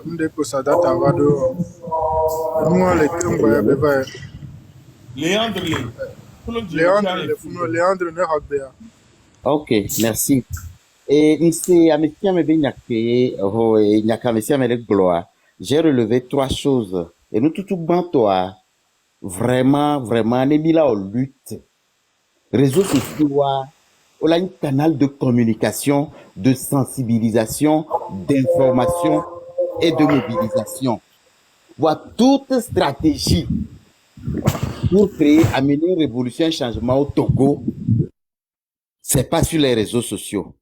Mdeko Sadata Wado, Moi le Kumba Beva, Léandre Lé. Leandre le Funo, Leandre Nehagbea. Ok, merci. Et Nse, Amesia Mebe Nyake, Nyaka Amesia Mele Gloire, j'ai relevé trois choses. Et nous tout toi, vraiment, vraiment, Nemila en lutte. Réseaux sociaux, on a un canal de communication, de sensibilisation, d'information et de mobilisation. Voilà toute stratégie pour créer, amener une révolution, un changement au Togo, c'est pas sur les réseaux sociaux.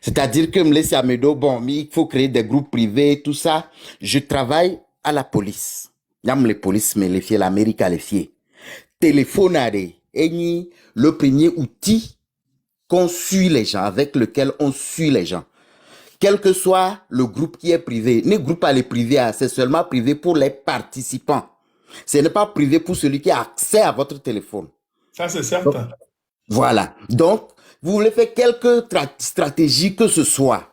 C'est-à-dire que me laisser à Medo, bon, il faut créer des groupes privés, tout ça. Je travaille à la police. Yam les polices, mais les fiers, l'Amérique a les fiers. Téléphone à le premier outil qu'on suit les gens, avec lequel on suit les gens. Quel que soit le groupe qui est privé. Les groupes à les privés, c'est seulement privé pour les participants. Ce n'est pas privé pour celui qui a accès à votre téléphone. Ça, c'est certain. Voilà. Donc, vous voulez faire quelque stratégie que ce soit.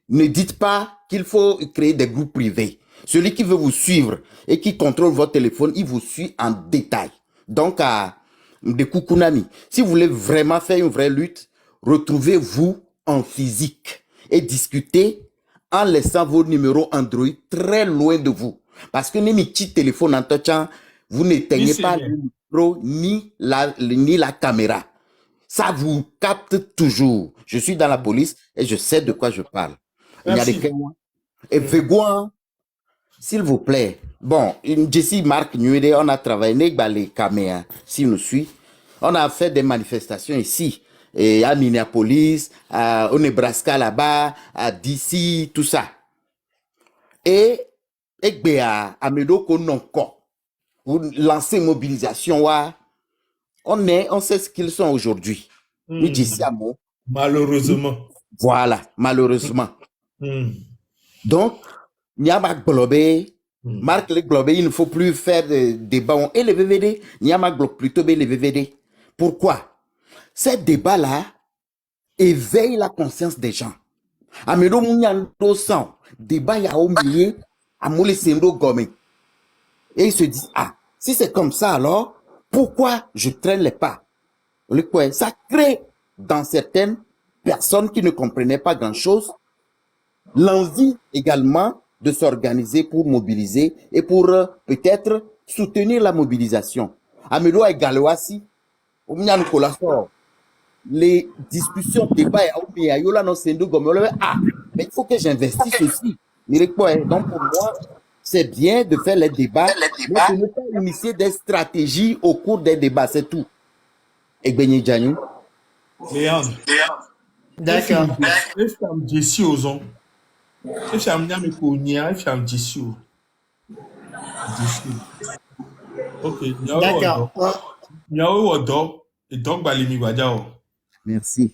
Ne dites pas qu'il faut créer des groupes privés. Celui qui veut vous suivre et qui contrôle votre téléphone, il vous suit en détail. Donc, à Ndekukunami, si vous voulez vraiment faire une vraie lutte, retrouvez-vous en physique et discutez en laissant vos numéros Android très loin de vous. Parce que ni petit téléphone en touchant, vous n'éteignez pas le micro ni la caméra. Ça vous capte toujours. Je suis dans la police et je sais de quoi je parle. Il y a des témoins. Et Végouin, s'il vous plaît. Bon, Jessie Marc Nuede, on a travaillé avec les caméras, s'il nous suit. On a fait des manifestations ici, et à Minneapolis, au Nebraska là-bas, à DC, tout ça. Et à Medoko Nonko, pour lancer une mobilisation, on sait ce qu'ils sont aujourd'hui. Malheureusement. Voilà, malheureusement. Donc, Niama Globé, Marc le Globé, il ne faut plus faire de débat. Et les VVD, Niama Globe plutôt les VVD. Pourquoi? Ces débats-là éveillent la conscience des gens. Amedo Mouniando sang, débat ya au milieu, à Moulé Sendo Gomé. Et ils se disent, ah, si c'est comme ça alors, pourquoi je traîne les pas? Ça crée dans certaines personnes qui ne comprenaient pas grand-chose l'envie également de s'organiser pour mobiliser et pour peut-être soutenir la mobilisation. Amelo et Galoasi, les discussions, débats, mais il faut que j'investisse aussi. Donc pour moi, c'est bien de faire les débats, mais de ne pas initier des stratégies au cours des débats, c'est tout. Et Benny Djani. Léandre. D'accord. Est-ce que Jessie Ozon? Est-ce que Jessie? Ok. D'accord. Merci.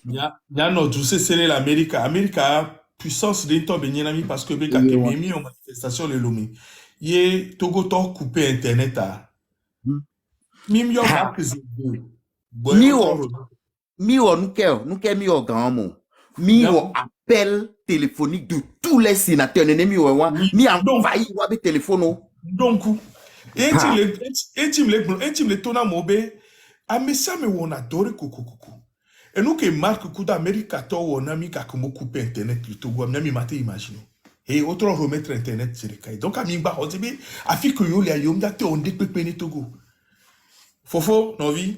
L'Amérique. L'Amérique a puissance d'into benyinami parce que beka kememi en manifestation le lomi. Ye Togo to coupé internet a. Mim yo marque zéro. Nous grand mot. Appel téléphonique de tous les sénateurs. Mi envahi wa be téléphone. Donc, et tu me le tona mobe. Amesa me wona dore kukukuku. Et nous que marque coup d'Amérique à toi on a mis qu'à comment couper internet plutôt ou même maté imaginer. Et autre remettre internet sur les cailles. Donc à mi ba on dit afi que yo les yom date on dépepe ni Togo. Fofo novi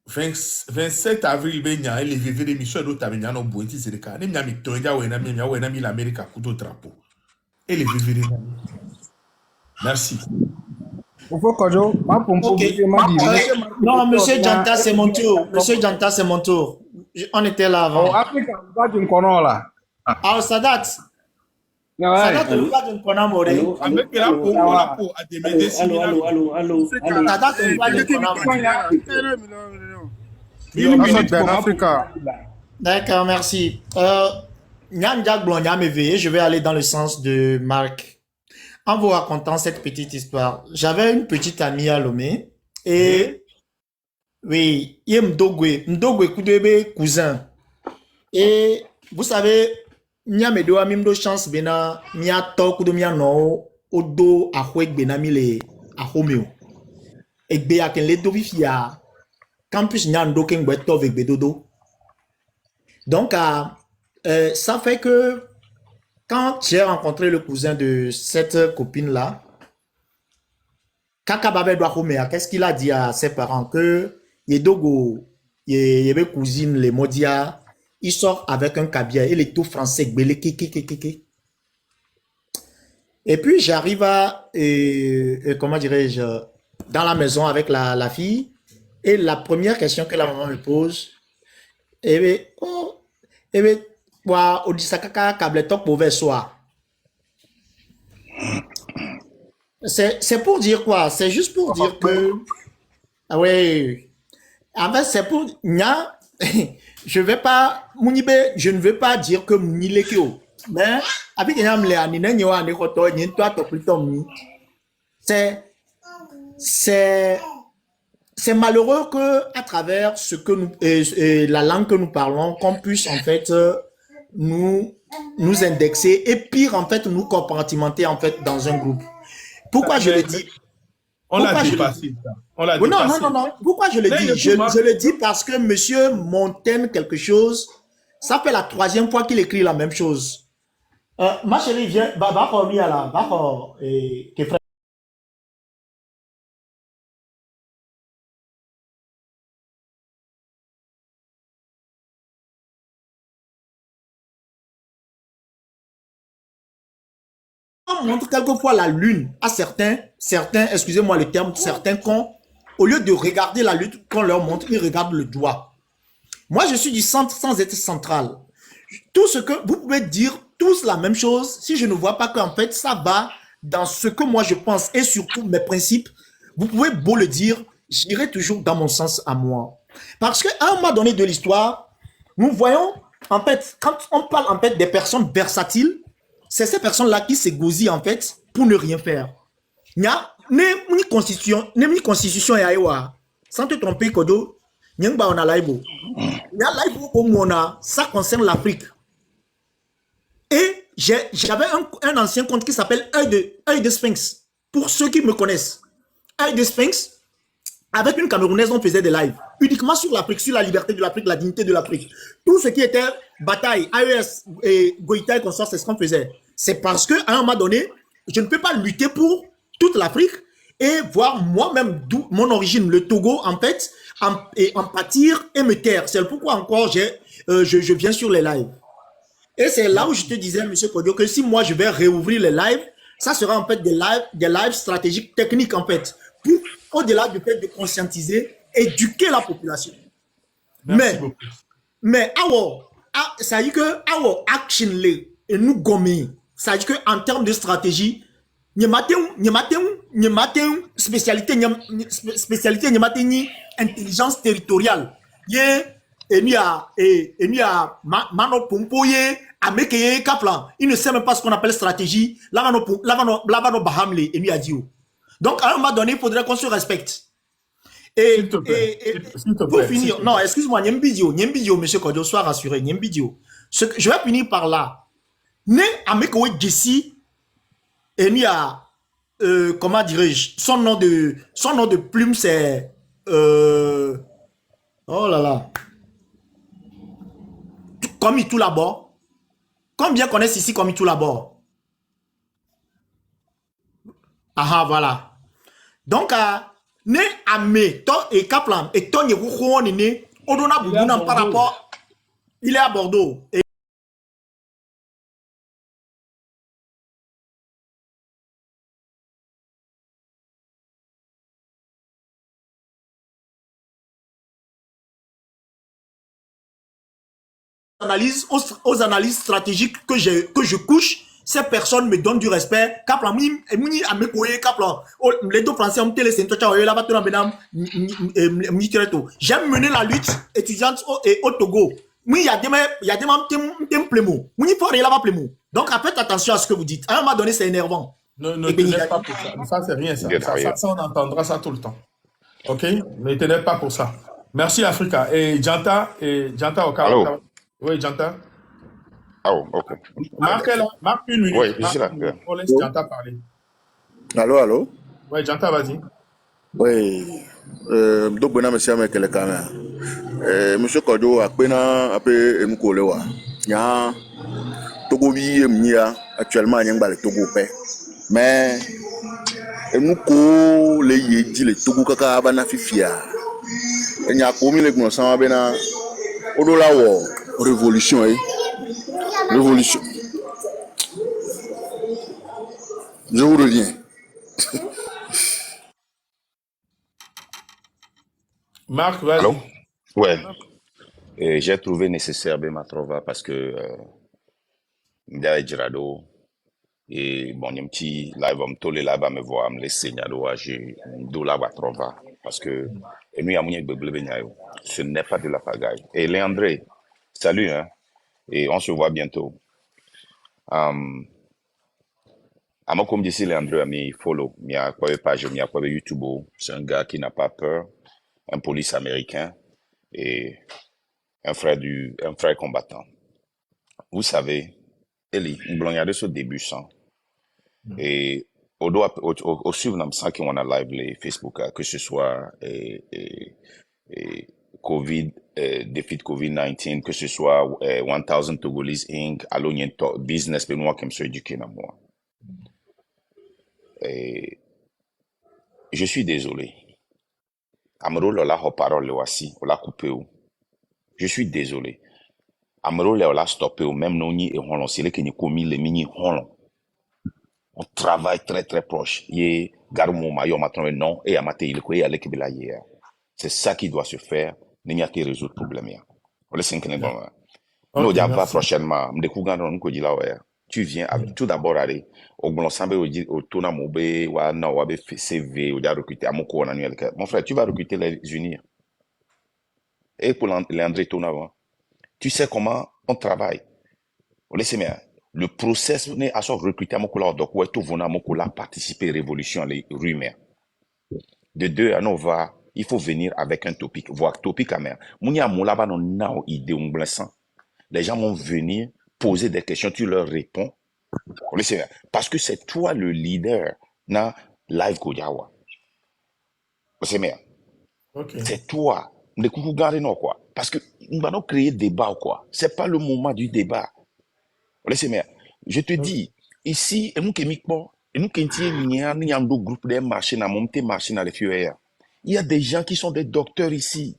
27 avril benya les vivre des missions d'autres benya no bointi sur les cailles. Ni mi toja ou na mi l'Amérique à coup de drapeau. Et les vivre. Merci. Okay. Non, monsieur Janta, c'est mon tour. Monsieur Janta, c'est mon tour. On était là avant. Ah, Sadat. Sadat, on va d'une Konamoré. Avec la peau à des médecins. Allô. Sadat, on va d'une Konamoré. D'accord, merci. Je vais aller dans le sens de Marc. En vous racontant cette petite histoire, j'avais une petite amie à Lomé et oui, il y a Mdogwe Koudebe cousin. Et vous savez, Nya me do amim do chance bena mia talk do mia no odo ahwek bena mi le ahomeo. Egbe ya ken le do vifia campus nya ndo ken gbe to vek dodo. Donc ça fait que quand j'ai rencontré le cousin de cette copine là, Kaka Babel Douahomea, qu'est-ce qu'il a dit à ses parents? Que Yedogo, Yebe cousine, les Modia, il sort avec un cabiai, il est tout français, belé, et puis j'arrive à, comment dirais-je, dans la maison avec la fille, et la première question que la maman me pose, au disakaka kabletok mauvais soir. C'est pour dire quoi? C'est juste pour dire que, ah ouais, en fait, c'est pour, nya, je vais pas, Mounibe, je ne veux pas dire que Mounilekio, mais, avec un amle, anine, nyo, ane, koto, nyen, toi, to, plutôt, c'est malheureux que, à travers ce que nous, la langue que nous parlons, qu'on puisse, en fait, nous indexer, et pire, en fait, nous compartimenter, en fait, dans un groupe. Pourquoi je le dis? On l'a dépassé. Non. Pourquoi je le dis? Je le dis parce que monsieur Montaigne quelque chose, ça fait la 3e fois qu'il écrit la même chose. Ma chérie, viens, va revenir là, va frère. On montre quelquefois la lune à certains, excusez-moi le terme, certains cons, au lieu de regarder la lune qu'on leur montre, ils regardent le doigt. Moi, je suis du centre sans être central. Tout ce que vous pouvez dire, tous la même chose, si je ne vois pas qu'en fait, ça va dans ce que moi je pense et surtout mes principes, vous pouvez beau le dire, j'irai toujours dans mon sens à moi. Parce qu'à un moment donné de l'histoire, nous voyons, en fait, quand on parle en fait des personnes versatiles, c'est ces personnes-là qui s'égosillent en fait pour ne rien faire. Il y a une constitution et sans te tromper, Kodo, il y a un live. Il y a live au Mona, ça concerne l'Afrique. Et j'avais un ancien compte qui s'appelle Œil de Sphinx. Pour ceux qui me connaissent, Œil de Sphinx, avec une Camerounaise, on faisait des lives uniquement sur l'Afrique, sur la liberté de l'Afrique, la dignité de l'Afrique. Tout ce qui était bataille, AES et Goïta et consorts, c'est ce qu'on faisait. C'est parce qu'à un moment donné, je ne peux pas lutter pour toute l'Afrique et voir moi-même d'où mon origine, le Togo, en fait, en pâtir et me taire. C'est pourquoi encore je viens sur les lives. Et c'est là où je te disais, M. Kodio, que si moi je vais réouvrir les lives, ça sera en fait des lives stratégiques techniques, en fait, pour, au-delà du fait de conscientiser, éduquer la population. Merci beaucoup. Mais ça dit que action et nous gommer, ça dit que en termes de stratégie, n'y matin spécialité n'y matin intelligence territoriale. Mano pompoye amekeye kaplan. Il ne sait même pas ce qu'on appelle stratégie. Lavano bahamle et lui a dit. Donc à un moment donné, il faudrait qu'on se respecte. Et pour finir, non, excuse-moi, il y a une vidéo, monsieur Kodio, sois rassuré, il y a une vidéo. Je vais finir par là. Né Amekowe Jessi, et il y a, comment dirais-je, son nom de plume, c'est, oh là là, comme il tout là-bas. Combien connaissent ici comme il tout là-bas? Ah, voilà. Donc, né Amé, et Kaplan, et Tony Rouhouon, né, Odona Boubounan par rapport, il est à Bordeaux. Et aux analyses stratégiques que je couche, ces personnes me donnent du respect. Kaplan, les deux Français ont télé, j'aime mener la lutte étudiante au Togo. Il y a des plémo. Donc, faites attention à ce que vous dites. À un moment donné, c'est énervant. Ne t'énerve pas pour ça. Ça, c'est rien, ça. Ça, on entendra ça tout le temps. OK? Ne t'énerve pas pour ça. Merci, Africa. Et Janta Okara. Oui, Janta. Ah, oh, ok. Marc est là. Marc, une minute. Oui, je Marc, suis là. une Yeah. minute. On laisse Janta parler. Allô, allô? Ouais, Janta, vas-y. Oui. Donc, bon, monsieur, mais quel est quand monsieur Kodo, à peine un peu, Mkolewa. Ya, Togo, Mia, actuellement, il y a un Togo paix. Mais, Mko, les Yedi, les Togo, Kaka, Abana, Fifia. Il y a commis les Gonsan, Bena, Odola, révolution, révolution. Je vous reviens. Marc, Allô? vas-y. Ouais. J'ai trouvé nécessaire de ma trova parce que Mda Girado et bon, il y a un petit live, on me tole là-bas, me voir, me laisser, j'ai do là-bas trova parce que et nous, il y a moyen de ce n'est pas de la pagaille. Et Léandré, salut, hein, et on se voit bientôt. Moi, comme d'ici, Léandré a mis follow, il y a quoi de page, il y a quoi de YouTube, c'est un gars qui n'a pas peur, un police américain et un frère combattant. Vous savez, Eli, nous avons ce début sans. Et au suivre, nous avons qu'on a live les Facebook, que ce soit et COVID, défi de COVID-19, que ce soit 1000 Togolese Inc., alors il y a un business, mais moi, qui me suis éduqué dans moi. Et je suis désolé. Amro, la parole, voici, on l'a coupé. Je suis désolé. Amro, la stoppé, même non, et on l'a, c'est là qu'il y a commis les mini on travaille très très proche. Yé garumo mayo matron non et amate il ko ya leki bila hier. C'est ça qui doit se faire. N'y a pas résoudre problème ya. On laisse un bon. Nous Ok, on va merci. prochainement. M'de kugano n'ko dila ouais. Tu viens avec tout d'abord aller au bon sambe au tona mobe wa na wa be CV ou da recruter amoko na nuel. Mon frère, tu vas recruter les unis. Et pour l'André Tona, tu sais comment on travaille. On laisse bien. Le process n'est à son recruter à mon collègue donc ouais tout vona mon collègue participer révolution les rumeurs. De deux à nous va il faut venir avec un topic voir topic à mer. Mounia moula ba non na idée on blessant. Les gens vont venir poser des questions tu leur réponds. On laisse bien. Parce que c'est toi le leader na live Kojawa. C'est bien. Ok. C'est toi. Ne coucou garder non quoi. Parce que nous allons créer débat quoi. C'est pas le moment du débat. Laissez-moi. Je te dis, ici, et nous qui groupe de marché dans mon marché dans les FUR. Il y a des gens qui sont des docteurs ici.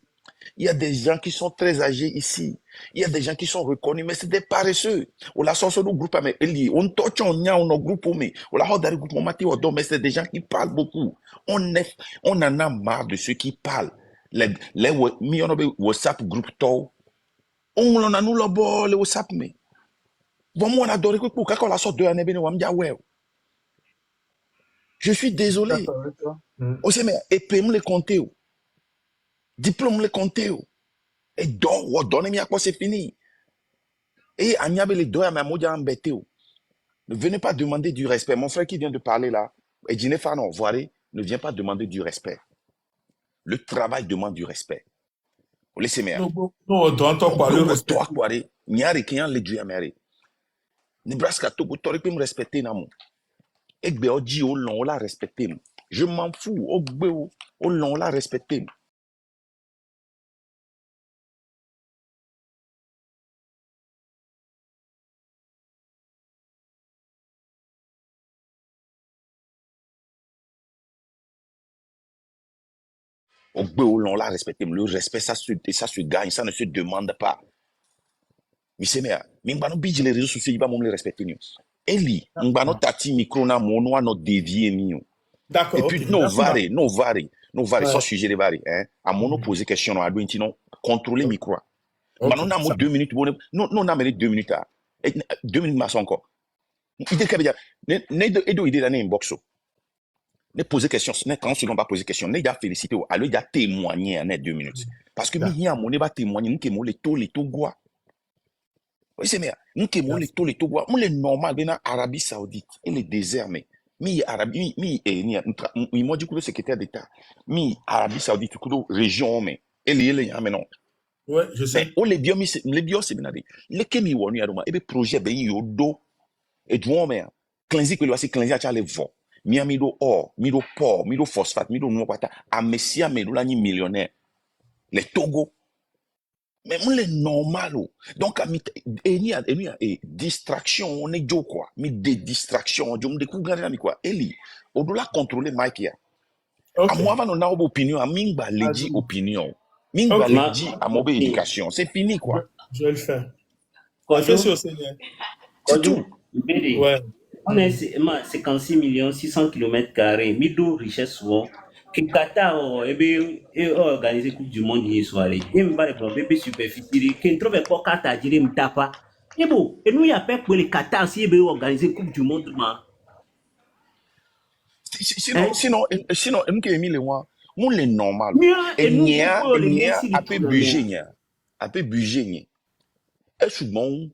Il y a des gens qui sont très âgés ici. Il y a des gens qui sont reconnus, mais c'est des paresseux. On la sort sur nos groupes, mais on touche on y a nos groupes, mais on la dans le groupe, mais c'est des gens qui parlent beaucoup. On en a marre de ceux qui parlent. Les WhatsApp groupe tôt. On en a nous là-bas, les WhatsApp, mais. Bon, moi, on a adoré pour quand la sorte de l'année, je suis désolé. D'accord avec toi. On sait, mais, et puis, me les compter, diplôme les compter, et donc, donnez-moi quoi, c'est fini. Et, Agnabe les deux, mais moi, j'ai embêté. Ne venez pas demander du respect. Mon frère qui vient de parler là, et Dine Fanon, voyez, ne vient pas demander du respect. Le travail demande du respect. Vous laissez-moi. Non, dans ton quoi, le respect. Toi, quoi, n'y a rien, les dieux américains. Nebraska, Togo, tu aurais pu me respecter, non? Egbe oji o lon la respecter. Je m'en fous. Ogbe o lon la respecter. Ogbe o lon la respecter. Le respect, ça se gagne, ça ne se demande pas. Mais c'est bien. Mais on va nous les réseaux sociaux, il va nous respecter. Eli, on va nous tati micro na mono à notre dévier mio. D'accord. Et puis, Okay. nos vari, Ouais. sans sujet de vari, hein. À mono poser question, à douine, non, contrôler micro. Ok, On a 2 minutes, non, on a mené 2 minutes, 2 minutes, masse encore. Idée qu'il y a, ne idée d'année inbox. Ne poser question, ne 30 secondes pas poser question, ne déjà féliciter, alors il y a témoigné en 2 minutes. Parce que, il y a mon va témoigner, nous qui mon les taux gois. Oui, c'est bien. Nous qui mon les taux gois. Nous les normal, bien en Arabie Saoudite, et les déserts, mais, Arabie, moi, du coup, le secrétaire d'État, Arabie Saoudite, région, mais, et les, mais non. Ouais, je Mais sais. o le bio seminari. Le kemi wonu ya doma ebe projet be yodo e duome ya. Cleansi kweli wasi cleansi acha le vo. Mi amido or, mido por, mido phosphate, mido nuopata. Amesia me lula ni millionnaire. Le Togo. Mais moi, le normal. Donc, distraction, on est jo quoi. Mais des distractions, je me découvre quoi. Eli, on doit contrôler Mike ya. À Ok. moi, on a une opinion, à Mingba Lady Vas-y. opinion. Mingba Ok. Lady à mauvaise éducation. C'est fini Je, quoi. je vais le faire. Kojo, Affaire au Seigneur. C'est Kojo, tout. Mbede, Ouais. on est 56 millions 600 km², middle richesse souvent. Que Qatar organisé Coupe du Monde hier soir. Et me va le problème, bébé superficie, qui ne trouve pas Qatar, dire me tapa. Et bon, et nous, il y a pas pour le Qatar si il veut organiser Coupe du Monde, ma. Sinon, Hein? MK Emile, moi, le normal. Et nous, les Nia, Messi, a les peu tout budget, nia. A peu budget, nia. Est-ce bon,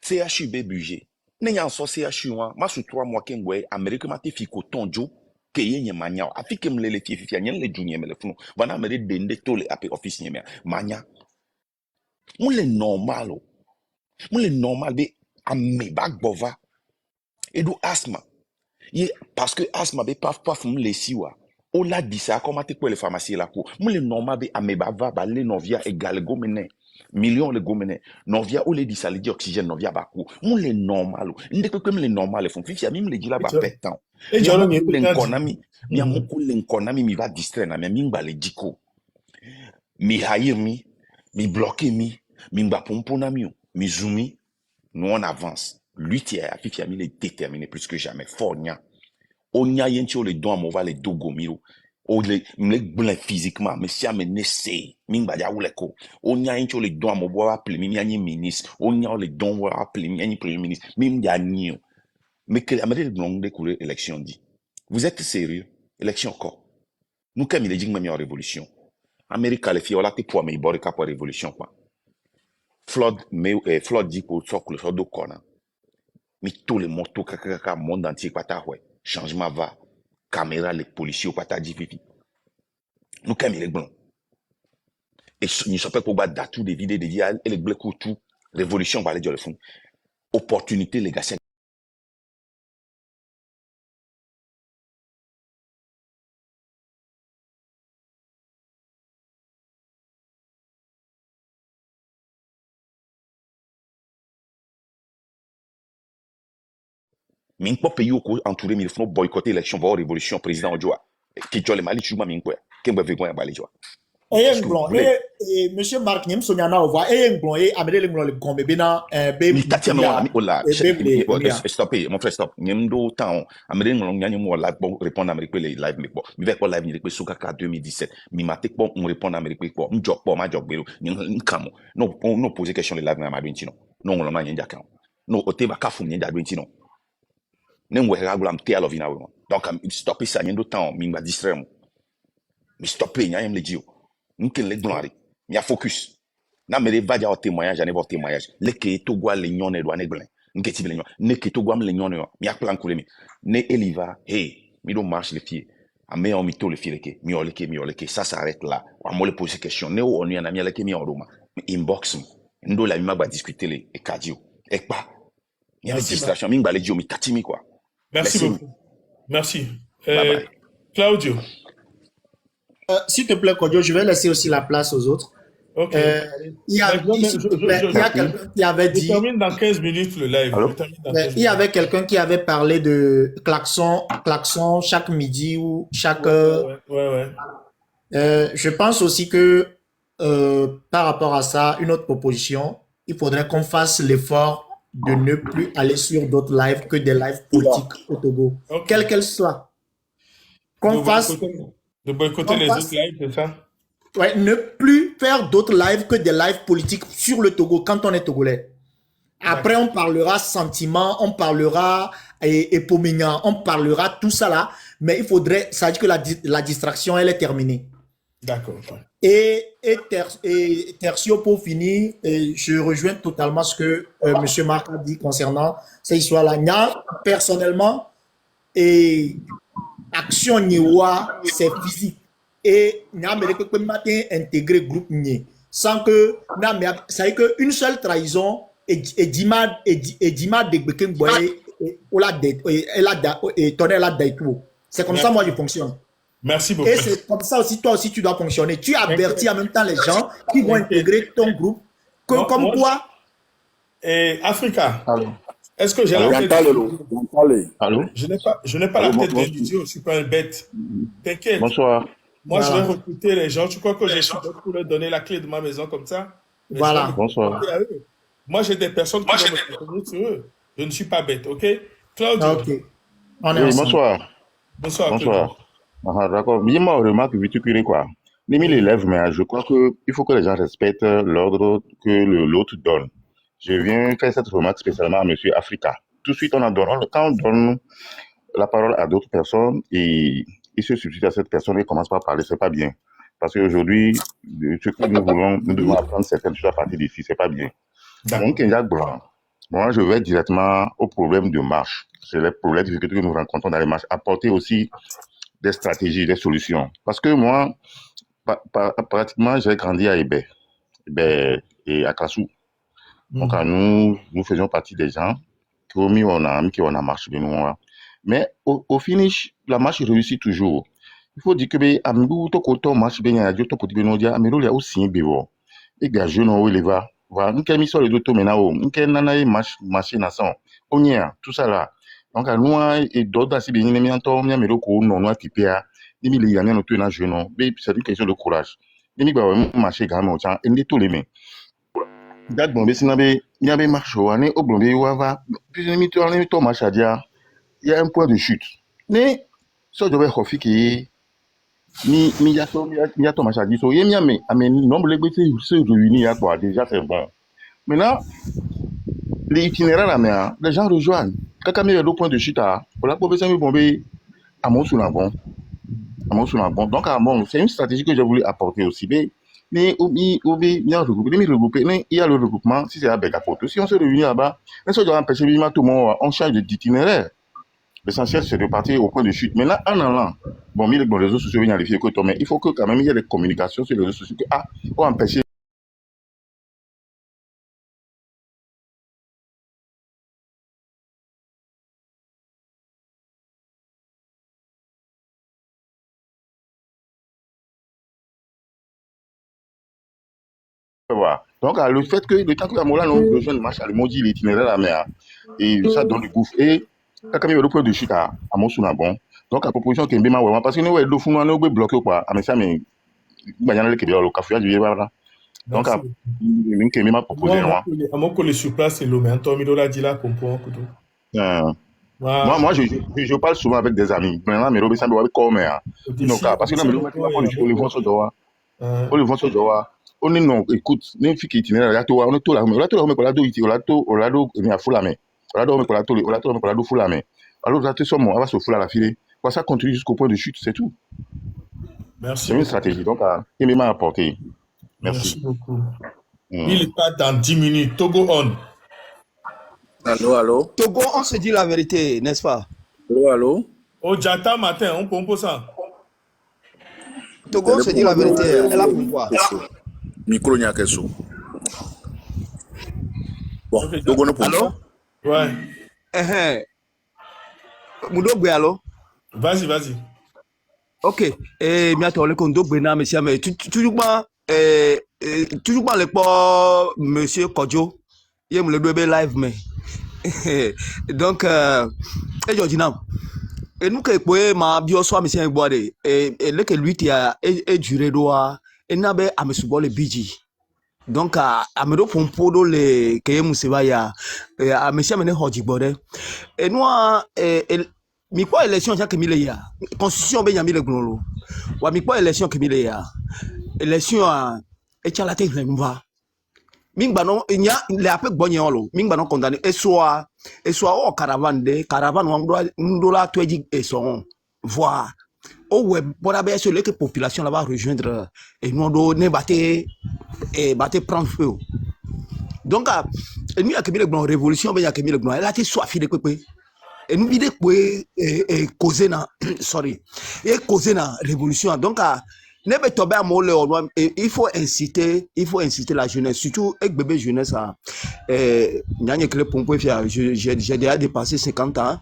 CHUB budget. N'ayant so CHU, moi, sur 3 mois, qu'un goué, Amérique, m'a fait coton, jo, que y a mania. A fait que me le fifi, y a les juniors, mais le fou. Voilà, Amérique, dende, tole, a peu office, nia, mania. Le normal, le normal, be, a me bag bova. Et do asthma. Parce que asthma be parfois fum les siwa. O la dit ça comment te quoi les pharmacies là pour. Moi le normal be ameba va ba le novia égal gomene. Million le gomene. Novia o le dit ça le dit oxygène novia ba ko. Moi le normal. Ndé que comme le normal le font. Fifi a même le dit là ba pétant. Et Mi a Diallo, mon il ko est le pas dit. konami. Mi a mon ko le konami mi va distraire na mi ba le diko. Mi haïr mi bloquer mi ba pompona mi zoomi. Nous on avance. Lui tiens, Fifi a mis les déterminé plus que jamais. Fort nia. Onya yencho le don mo va le dogo miro. O le blanc physiquement, mais si amene se, mingba dia uleko. Onya yencho le don mo wa appelé mi ani ministre. Onya le don wa appelé mi ani premier ministre. Mim dia nio. Mais que amene le blanc de couler élection dit. Vous êtes sérieux? Élection quoi? Nous comme il dit même en révolution. Amérique le fi ola te pour me borika pour révolution quoi. Flood dit pour socle le do kona. Mais tous les motos kaka monde entier pata ouais. Changement va. Caméra les policiers au pata dit fifi. Nous comme il est blanc. Et nous sommes pas pour battre datou des vidéos de dial et les bleus tout. Révolution va aller dire le fond. Opportunité les gars. Mais pas pays au entouré mais il faut boycotter l'élection voir révolution président Odjoa. Qui tu le Mali tu m'as mis quoi? Qu'est-ce que vous voulez dire? Et Nglon, et monsieur Mark Nim Sonyana Ova, et Nglon, et Amédée Nglon, le Gombe, Bena, Mi tati ame wala mi ola. Bemle, Stop, mon frère, stop. Nyemdo temps. Amérique ngolong nyanya mo live bon répondre Amérique les live mi bo. Mi ve ko live ni souka ka 2017. Mi matek bon on répondre Amérique ko. Mi job ma job belo. Ni kamo. No no poser question les live na ma binti no. No ngolong ma nyanja kan. No ote ba ka fu nyanja binti no. Ne ngwe ragula mte alo vina wo. Donc stop ça nyendo temps mi ba distraire mo. Mi stop nyanya me le dio. Nken le gloire. Mi a focus. Na mere va dia o témoignage, ane vo témoignage. Le ke to gwa le nyone do ane blen. Nke ti le nyone. Ne ke to gwa le nyone yo. Mi a plan koule mi. Ne eliva, hey, mi do marche le fie. A me on mi to le fie leke. Mi oleke. Ça s'arrête là. On mo le poser question. Ne o onu na mi leke mi on roma. Mi inbox mi. Ndo la mi ma ba discuter le e kadio. E pa. Mi a distraction. Mi ngba le dio mi tatimi quoi. Merci beaucoup. Merci. Bye bye. Claudio. S'il te plaît, Kodio, je vais laisser aussi la place aux autres. Ok. Il y a quelqu'un qui avait dit. Je termine dans 15 minutes le live. Il y avait quelqu'un qui avait parlé de klaxon chaque midi ou chaque heure. Ouais. Je pense aussi que par rapport à ça, une autre proposition, il faudrait qu'on fasse l'effort de ne plus aller sur d'autres lives que des lives politiques au Togo, quelle qu'elle soit. Qu'on fasse. De boycotter les autres lives, c'est ça? Ouais, ne plus faire d'autres lives que des lives politiques sur le Togo quand on est togolais. Après, on parlera sentiments, on parlera épomignan, on parlera tout ça là, mais il faudrait, ça dit que la distraction, elle est terminée. D'accord. Et tertio pour finir, je rejoins totalement ce que M. Marc a dit concernant ces histoires-là. Personnellement, action niwa c'est physique et n'a pas intégré groupe ni sans que ça veut dire qu'une seule trahison et Dima de Boye et tonner la tout. C'est comme ça moi je fonctionne. Merci beaucoup. Et c'est comme ça aussi toi aussi tu dois fonctionner. Tu avertis en même temps les gens qui vont intégrer ton groupe comme quoi. Et Africa, Allô? est-ce que j'ai Allô? la tête Allô? Je n'ai pas Allô, la tête d'un bonsoir. idiot, je ne suis pas un bête. T'inquiète. Bonsoir. Moi, je Voilà. vais recruter les gens. Tu crois que je suis bête pour leur donner la clé de ma maison comme ça? Mais Voilà. je vais me Bonsoir. confronter à eux. Moi, j'ai des personnes qui vont me retenir sur eux. Je ne suis pas bête, ok? Claudio, Ok. On est Oui, ensemble. bonsoir. bonsoir. Bonsoir. Ah, d'accord. Dis-moi, remarque, vite que quoi. Nimi l'élève, mais je crois qu'il faut que les gens respectent l'ordre que l'autre donne. Je viens faire cette remarque spécialement à Monsieur Africa. Tout de suite, quand on donne la parole à d'autres personnes et il se substitue à cette personne et commence par parler, c'est pas bien. Parce qu'aujourd'hui, ce que nous devons apprendre certaines choses à partir d'ici, c'est pas bien. Mon Kenjak Blanc, moi, je vais directement au problème de marche. C'est les problèmes que nous rencontrons dans les marches. Apporter aussi des stratégies, des solutions. Parce que moi, pratiquement, j'ai grandi à Ebé et à Kassou. Donc, nous faisions partie des gens on a marché de nous. Mais au finish, la marche réussit toujours. Il faut dire que Amidou, to koto marche bien, il y a d'autres petits bénodia, Amidou, il y a aussi un bévo. Et des jeunes, où il va. Voilà, nous avons mis sur les deux tomes maintenant, nous avons marché naissant. On y est, tout ça là. Donc, à nous, et d'autres, si bien, nous avons mis un mélo, non, nous avons typé à, nous avons mis un autre jeune, mais c'est une question de courage. Nous avons marché également, et nous tous les mains. Dat bon, si il y avait marché, on est au blond, il y a un point de chute. Mais, ça devait être qui mi y a ton machin dit, so, y a mais nombre de se réunir, quoi, déjà, c'est bon. Maintenant, les itinéraires là, mais, les gens rejoignent. Quand il y a deux points de chute, pour la population, ils bomber à mon sous bon. Donc, c'est une stratégie que j'ai voulu apporter aussi. Mais il y a le regroupement, si c'est à Begapoto. Si on se réunit là-bas, ça doit empêcher tout le monde, on change d'itinéraire. L'essentiel, c'est de partir au point de chute. Maintenant, en allant, bon, les réseaux sociaux viennent vérifier que mais il faut que quand même il y ait des communications sur les réseaux sociaux pour empêcher. Voilà. Donc, le fait que le temps que la Mola nous rejoigne, marche, le maudit l'itinéraire la mer, et ça donne du gouffre. Et quand il y a le point de chute à Monsuna, bon. Donc, la proposition qui est bien, parce que nous, le fond, nous, nous bloqué quoi. Mais ça, mais, il y a le café, du voilà. Donc, une qui m'a proposé, moi, à mon collègue sur place, c'est l'homme, Antoine Midola dit là, comprend, moi, je parle souvent avec des amis. Maintenant, mais Robin, ça me va comme donc, parce que là, on le vend sur Doha. On le vend sur Doha. On est non, écoute, les filles qui itinéraire, on est tout là, on a tout là, on a tout, on a tout, il y a full la main. On a tout, on a tout, full la main. Alors, là, on va se fouler à la filée. Ça continue jusqu'au point de chute, c'est tout. Merci. C'est une stratégie, donc, il m'a apporté. Merci beaucoup. Il est pas dans 10 minutes. Togo on. Allô? Togo, on se dit la vérité, n'est-ce pas? Allô? Au Jata matin, on pompe ça. Togo, on se dit la vérité. Elle a pourquoi? Micro n'y a que ça. Bon, Togo ne pompe pas. Ouais. Moudogbe, allô? Vas-y. Ok. Et bientôt, le Kondo Bena, monsieur, mais toujours pas le pas monsieur Kodjo. Il me le doit live, mais. Donc, et Jordinam. Et nous, que ma biosoi, monsieur Boade, et le que lui, qui a duré doigt, et n'abe à me souboire le biji. Donc, à me do pompo le que musebaya, à monsieur Mene Hodjibode. Et nous, mi quoi élection Jacques Mileya, constitution ben yami le gnolo. Wa mi quoi élection que Mileya, élection à Echalate Glenva. Mingba non, il y a les appels bonyolo, Mingba non condamné, et soit au caravane Ndola Tuedi et son voir. Au web, pour la baisse, que population là-bas rejoindre et nous on ne battre prendre feu. Donc, et nous, il y a une révolution, il y a une elle a été soifée de quoi. Et nous vidons que causer na sorry et causer na révolution. Donc, Nebe tobe amole ono, il faut inciter la jeunesse, surtout avec bébé jeunesse à nyanye kle pompo fia, j'ai déjà dépassé 50 ans.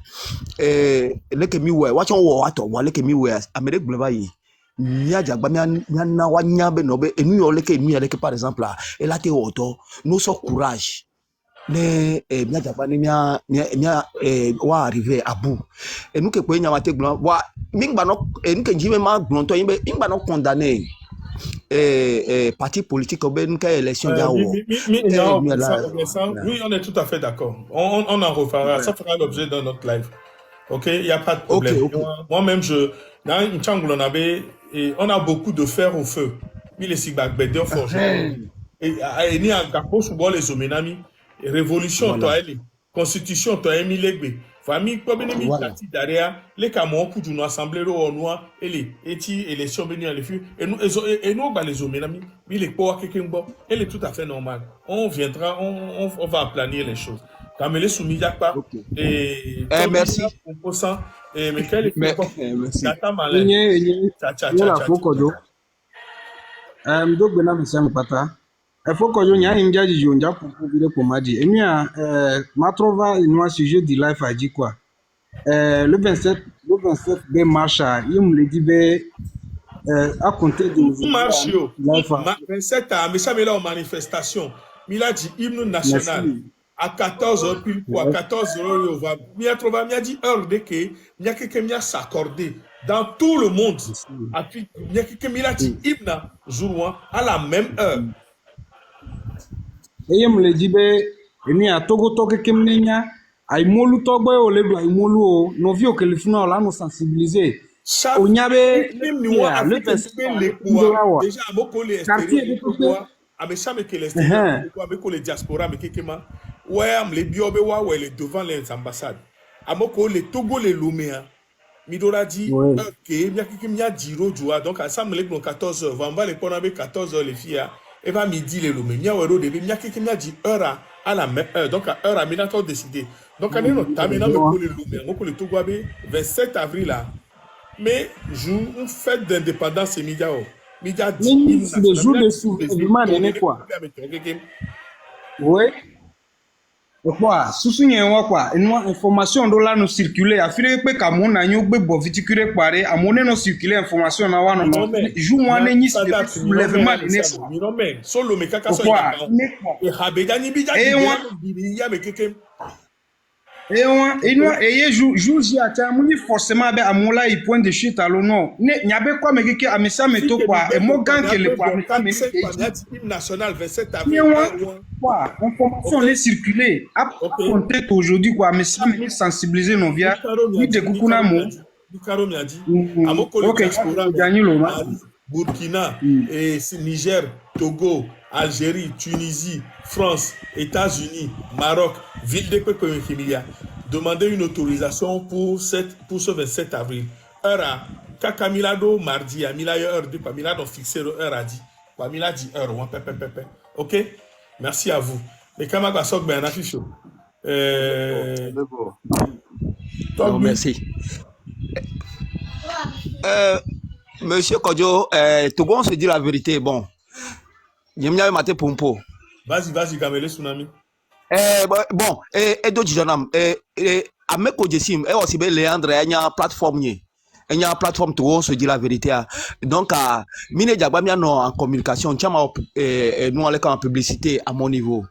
Le ke mi we, wacho wo ato, wale ke mi we, amere gleba yi. Mia jagba mia na wanya be nobe, enu yo leke enu ya leke par exemple là, et là te oto, nous so courage. Ne mia jagba ni mia wa arriver à bout. Et nous que kwe nyamate glon, wa mingba no nous que jime ma glon to yimbe mingba no condamné parti politique au ben ka élection dia wo. Non, oui, on est tout à fait d'accord. On en refera. Ça fera l'objet d'un autre live. Ok, il n'y a pas de problème. Ok. Moi-même, dans une chambre, on a beaucoup de fer au feu. Mais les sigbak bedeur forgeron. Et ni en capos ou les omenami. Révolution, toi, elle. Constitution, toi, Emi Legbe. Famille, quoi, ben, Emi, Tati, derrière, les Cameroun, pour d'une assemblée, au noir, et les, élections, béni, les filles, et nous, les omenami, mais les poids, quelqu'un, elle est tout à fait normal. On viendra, on va aplanir les choses. Kamele Soumiyakpa et merci. Et Michael Merci. Tata Malin. Ndo gbena mesiame pata. Efoko yo nya inja ji jonja pour vile pomadi. Emia ma trova un sujet du life a dit quoi. Le 27 de mars, il me dit à compter de marche yo. 27 à mais ça met là en manifestation. Il a dit hymne national. À 14h pile quoi 14h on va mia trova mia dit heure de que mia que mia s'accorder dans tout le monde. À puis mia que mia dit hymne jour à la même heure. Et me le dit emi a togo toke kemnenya ay molu togbo o le bla molu o no vi o que le final là nous sensibiliser. Onyabe le déjà beaucoup les quartier avec ça mais que les avec les diaspora mais kekema ouais am les biobe wa ouais les devant les ambassades amoko les Togo les Luméa midora dit OK mia kekemia diro joa donc ensemble les 14h on va les prendre avec 14h les filles et va midi les Lumé mia wero de mia kekemia dit heure à la même heure donc à heure à minato décidé donc on est notamment pour les Lumé amoko les Togo 27 avril là mais jour une fête d'indépendance et média dit c'est le jour de souvenir de quoi. Oui. Et quoi, souvenir quoi, une information de là nous circuler, a fait que Cameroun n'a eu beau viticule paré, à mon non circuler information na wa non. Jour moi n'est pas soulèvement de naissance. Mais solo me kaka so et habedani bidja dit ya me keke. Et jour j'ai atteint forcément avec amola il point de chute à l'honneur. Il y avait quoi mais que à ça me to quoi et mon gang que le quoi national 27 avril. Quoi information les circuler à compter aujourd'hui quoi mais ça me sensibiliser nos vies ni de kukuna mo Bukaro mi a dit amoko le diaspora Burkina et Niger, Togo, Algérie, Tunisie, France, États-Unis, Maroc, ville de Pépé-Kimilia, demander une autorisation pour ce 27 avril. Heure à Kakamilado mardi, à Mila heure de Pamilado fixé heure à dit. Pamila dit heure, ouais, pépé. Ok? Merci à vous. Mais comment va ça ben affiche? Merci. Monsieur Kodjo, Togo, on se dit la vérité. Bon, j'aime bien mater Pompo. Vas-y, Kamele Tsunami. Bon, et d'autres gens, à mes Kodjesim, et aussi bien Léandre, il y a une plateforme. Il y a une plateforme, Togo, on se dit la vérité. Donc, Mine Diabamia, en communication, nous, on est en publicité à mon niveau.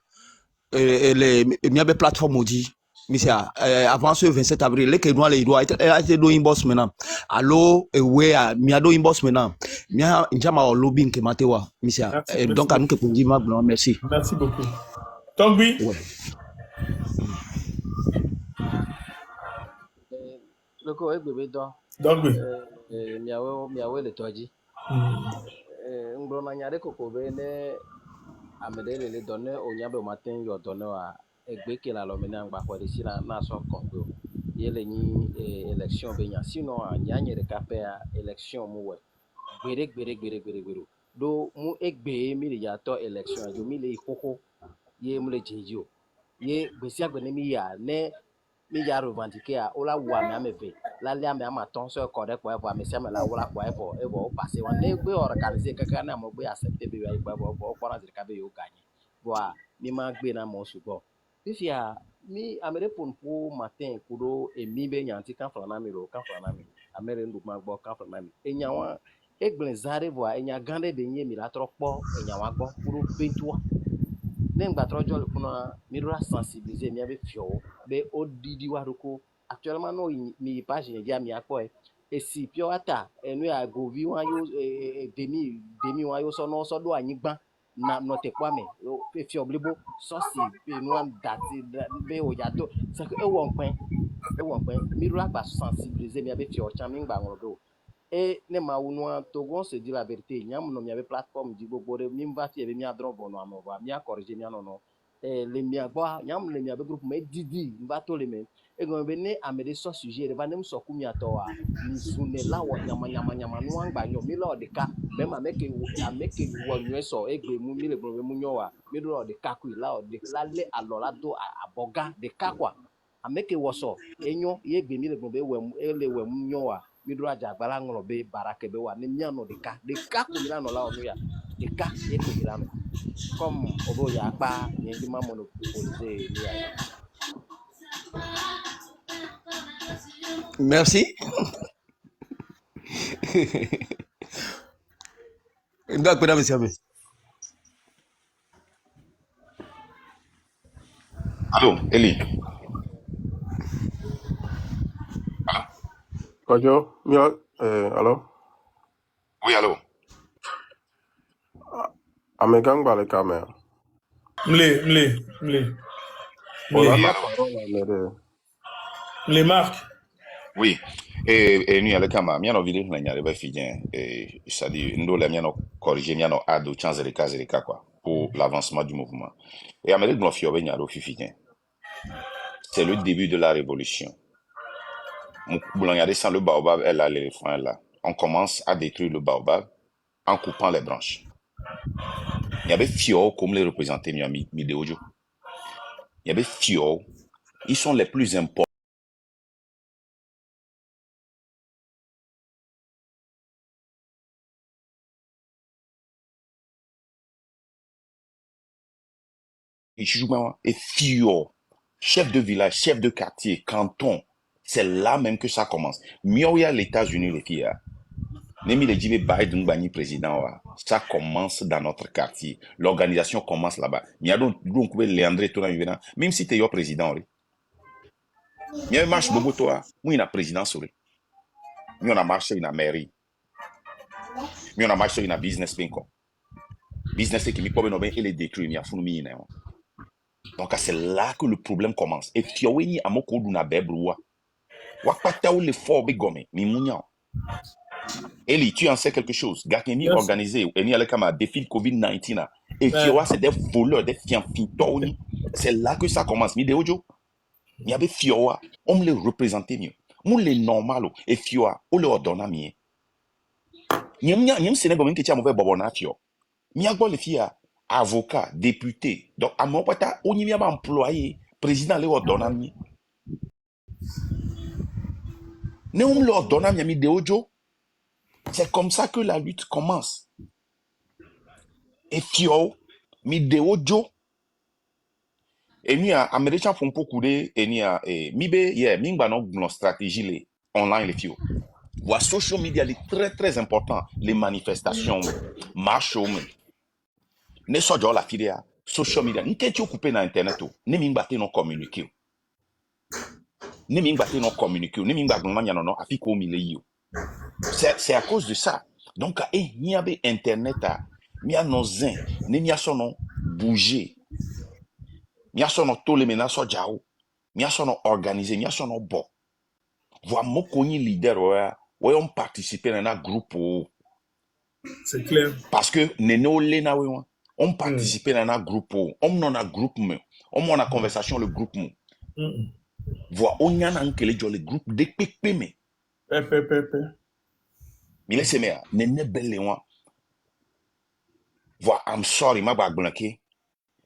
Il y a une plateforme maudit. Misia, avant ce 27 avril, les Kénois, les doigts, été do inbox maintenant. Allo, ouais, mi a do inbox maintenant. Mi a njama au lobbying que matewa, Misia. Donc, à nous que pour dire, merci. Merci beaucoup. Tongbi. Ouais. Le co est bébé dans. Tongbi. Miawe le toji. Nglona nyare koko bene amedele le donner au nyabe matin yo donner à egbe ke la lomena ngba ko de sina na so kongo yele ni election be nya sinon nyanye de kapea election mu we gbere do mu egbe mi le yato election jo mi le ikoko ye mu le jejo ye gbesi agbe mi ya ne mi ya revendiquer a ola wa mi ameve la lia mi ama ton so ko de ko e bo mi se me la ola ko e bo o passer on ne gbe organiser kaka na mo gbe accepter be ya bo bo ko na ka be yo gagner boa mi ma gbe na mo sugbon fifia mi amere pon po matin kudo e mi be nyanti kan fla na mi ro kan fla na mi amere ndu ma gbo kan fla na mi enya wa egble zare boa enya gande de nye mi la tro po enya wa gbo kudo 23 nígbà tó rọjò lùkúnà mìíràn sensibiliser mi abe fio be odidi wa roko actuellement no mi page yẹn ya mi akọ ẹ esi pure water ẹnu ya govi wọn yo demi wọn yo sọnà sọdọ anyigba na nọtẹ kwame pe fio blebo sọsi pe nu am dati be oya to c'est que e wọ npẹ mìíràn gba sensibiliser mi abe fio chan mi ngba wọn do et ne ma wunwa togon se dit la vérité nyam no mi ave plateforme di gbogbo re mi mva fi ebe mi adro bono amova mi corriger mi anono le mi agba nyam le mi ave groupe me didi mva to le me e go be ne amede so sujet re vanem so kumi atoa mi zune la wo nyama no angba nyo mi lo de ka be ma meke wo nyo so egbe mu mi le gbo mu nyo wa mi lo de ka ku la o de la le alola do aboga de ka kwa ameke wo so enyo ye gbe mi le gbo be we ele we mu nyo wa midro aja agbala ngolo be barake be wa ni miano de ka ko milano la onu ya de ka e ko milano comme obo ya pa ni di ma monopoliser ni ya Merci. Donc, mesdames et messieurs. Allô, Eli. Kojo, allô? Oui, allô. Amegang bale kamera. Mle. On a Oui, la allô. parole à Mede. Mle Marc. Oui. Et nous, avec Kama, nous avons vu que nous avons fait c'est-à-dire, nous avons corrigé, nous avons adopté chance de quoi, pour l'avancement du mouvement. Et Amérique nous avons fait c'est le début de la révolution. Sans le baobab, elle a l'éléphant là. On commence à détruire le baobab en coupant les branches. Il y avait Fio comme les représentants Mideojo. Il y avait Fio. Ils sont les plus importants. Et Fio, chef de village, chef de quartier, canton. C'est là même que ça commence. Mieux il y a les États-Unis, les filles. Nemi le dit Biden bani président ça commence dans notre quartier. L'organisation commence là-bas. Il y a donc Léandre Tona même si tu es président. Il y a un marche beaucoup toi, oui na présidence oui. Il y a marché na mairie. Il y a marché na business pinko. Business qui mi pobe no ben et les détruire mi afunu mi na. Donc c'est là que le problème commence. Et fioweni amoko du na bebruwa. Wakpata ou le fort bigome mi munya. Eli, tu en sais quelque chose. Gakeni organisé, Eni Alekama, défi Covid-19. Et Fioa, c'est des voleurs, des fianfintoni. C'est là que ça commence. Mi deojo. Il y avait Fioa, on me le représentait mieux. Mou le normal. Et Fioa, on le ordonna mieux. Nyem Sénégal, même que tu as mauvais babona Fio. Miagbo le fia, avocat, député. Donc, à mon pata, on y a employé, président le ordonna mieux. Ne on me le ordonna mieux, mi deojo. C'est comme ça que la lutte commence. Et Fio, mi deojo. Et nous, Américains font beaucoup de, et nous, mibe, yeah, mingba no stratégie les online les Fio. Voilà, social media est très très important. Les manifestations, marches, ne soit la filière, social media. Ni qu'est-ce occupé dans internet ne mingba te non communiquer. Ne mingba te non communiquer. Ne mingba gouvernement y non afiko au milieu. C'est à cause de ça. Donc, il y avait internet, il y a nos zins, il y a son bouger, il y a son tout les menaces au jao, il y a son organisé, il y a son bon. Voilà, mon connu leader, ouais, on participe dans un groupe. C'est clair. Parce que neno lena on participe dans un groupe, on a un groupe, on a une conversation le groupe. Voilà, on y a un le groupe de pépé. Mais laissez-moi, n'est belle voilà, I'm sorry, ma bag blanqué.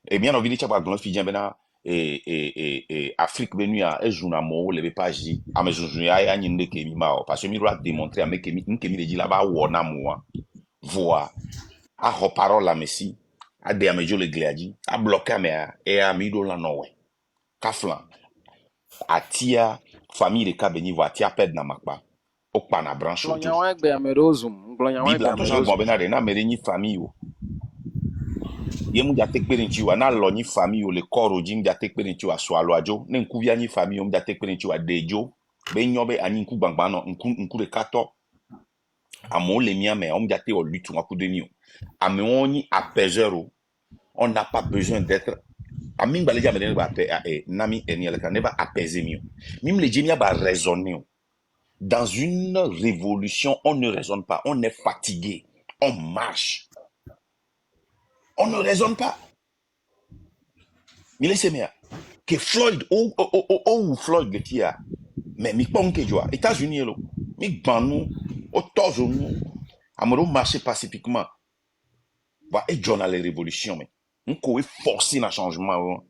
Et bien, on vit les chabag blanc, fidien, bena, et Afrique benua et jouna mo le be paji ame joujou ya nyinde kemi ma parce que mi doit démontrer ame kemi de dit là-bas wona moi voix a reparole la messi a de ame jo le gliadi a bloqué me et a mi do la nowe kaflan atia famille de kabeni vo atia ped na makpa okpa na branche Nglonya ojo wa egbe amerozum. Nglonya wa egbe bibla to jan amerozum. bon benade na mere ni famille o ye mu jate kperinti wa na lo ni famille o le koro jim jate kperinti wa so alo ajo ne nku via ni famille o mu jate kperinti wa dejo be nyobe ani nku gbangba no nku de kato amo le mia me o mu jate o lutu wa kudeni o ame oni apaiseur o on n'a pas besoin d'être ami ngba le jam de ba nami eniel ka ne ba apaiser mi o mim le jemia ba raisonner o dans une révolution on ne raisonne pas on est fatigué on marche on ne raisonne pas. Mais laissez-moi que Floyd ou Floyd le tia mais mi pas que joie États-Unis là mi banou au tozo nous amoro marcher pacifiquement va et journal les révolutions mais on peut forcer un changement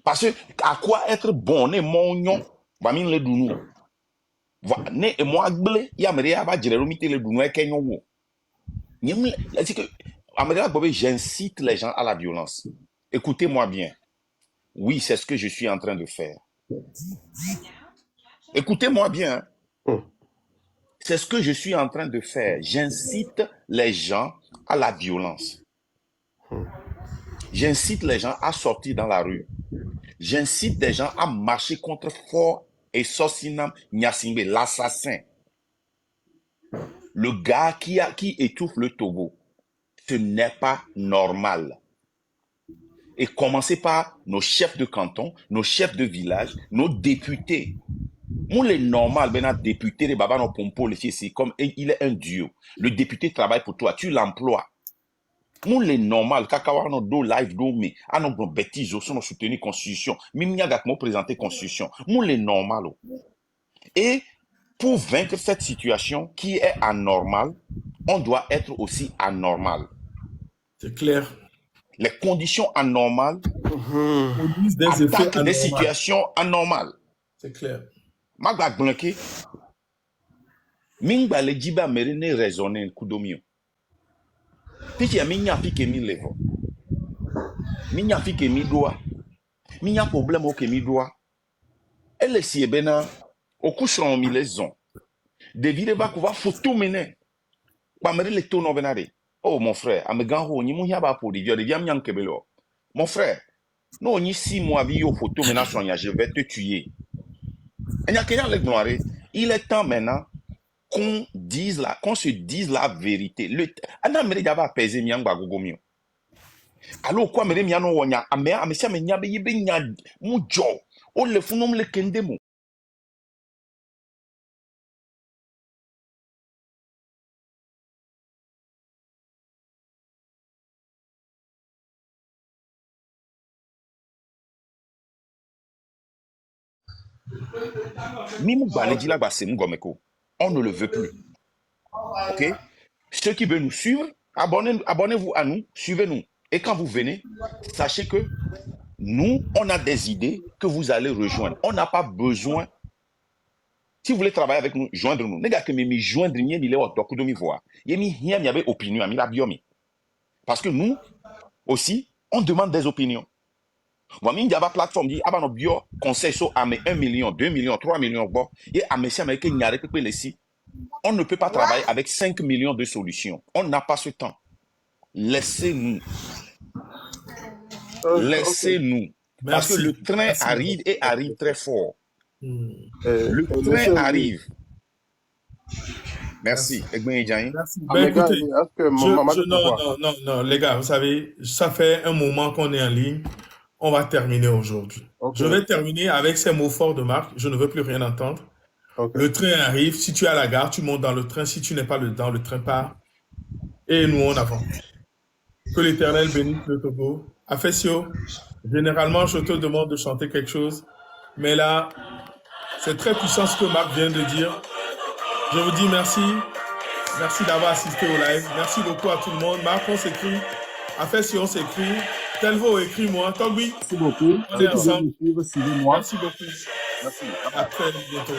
parce que à quoi être bon ne monyon va min le dounou va ne et moi gble ya me ya ba jere mi le dounou e kenyo wo nyem c'est que Amélie Bobé, j'incite les gens à la violence. Écoutez-moi bien. Oui, c'est ce que je suis en train de faire. Écoutez-moi bien. C'est ce que je suis en train de faire. J'incite les gens à la violence. J'incite les gens à sortir dans la rue. J'incite les gens à marcher contre Fort et Sosinam Nyasimbe, l'assassin. Le gars qui étouffe le Togo. Ce n'est pas normal. Et commencez par nos chefs de canton, nos chefs de village, nos députés. Nous, les normal, ben, un député de Baba no Pompo, c'est comme il est un dieu. Le député travaille pour toi, tu l'emploies. Nous, les normal, kakawa no do live do me, à nos bêtises, nous soutenir constitution. Mimia gatmo présenter constitution. Nous, les normal. Et pour vaincre cette situation qui est anormale, on doit être aussi anormal. C'est clair. Les conditions anormales Produisent des effets attaquent des anormaux. situations anormales. C'est clair. Magba blanke, mingba le jiba merene raisonner kudomio. Piki ya minya fike mi levo. Minya fike mi doa. Minya problème o ke mi doa. Elle si ebena okushon mi lezon. Devire ba kuva photo mene. Ba mere le tono benade. Oh mon frère, ameganho ni mu yaba pour di de biam yankebelo. Mon frère, no ni 6 mois bi yo photo mena sonya, je vais te tuer. Il est temps maintenant qu'on se dise la vérité. Alors quoi mere miano wonya ame amesi amenya be yibe nya mujo o le funom le kendemo. Mimu baleji la basemu gomeko. On ne le veut plus. OK? Ceux qui veulent nous suivre, abonnez-vous à nous, suivez-nous. Et quand vous venez, sachez que nous, on a des idées que vous allez rejoindre. On n'a pas besoin. Si vous voulez travailler avec nous, joindre-nous. Nega que me joindre ni le otoku do mi voix. Yemi hia mi abe opinion ami la biomi. Parce que nous aussi, on demande des opinions. Wami njaba plateforme dit aba no bio conseil so ame 1 million, 2 millions, 3 millions bon. Et amesi ameke nyare pepe lesi. On ne peut pas travailler avec 5 millions de solutions. On n'a pas ce temps. Laissez-nous. Laissez-nous. Parce que le train arrive et arrive très fort. Le train arrive. Merci. Merci. Ben, écoutez, non, les gars, vous savez, ça fait un moment qu'on est en ligne. On va terminer aujourd'hui. Je vais terminer avec ces mots forts de Marc. Je ne veux plus rien entendre. Le train arrive. Si tu es à la gare, tu montes dans le train. Si tu n'es pas dans le train, pars. Et nous, on avance. Que l'Éternel bénisse le Togo. Afesio, généralement, je te demande de chanter quelque chose. Mais là, c'est très puissant ce que Marc vient de dire. Je vous dis merci. Merci d'avoir assisté au live. Merci beaucoup à tout le monde. Marc, on s'écrit. Afesio, on s'écrit. Delvo, écris-moi. Togbi, Merci beaucoup. on Ceux est qui veulent ensemble. me suivre, suivez-moi. Merci beaucoup. Merci. À très bientôt.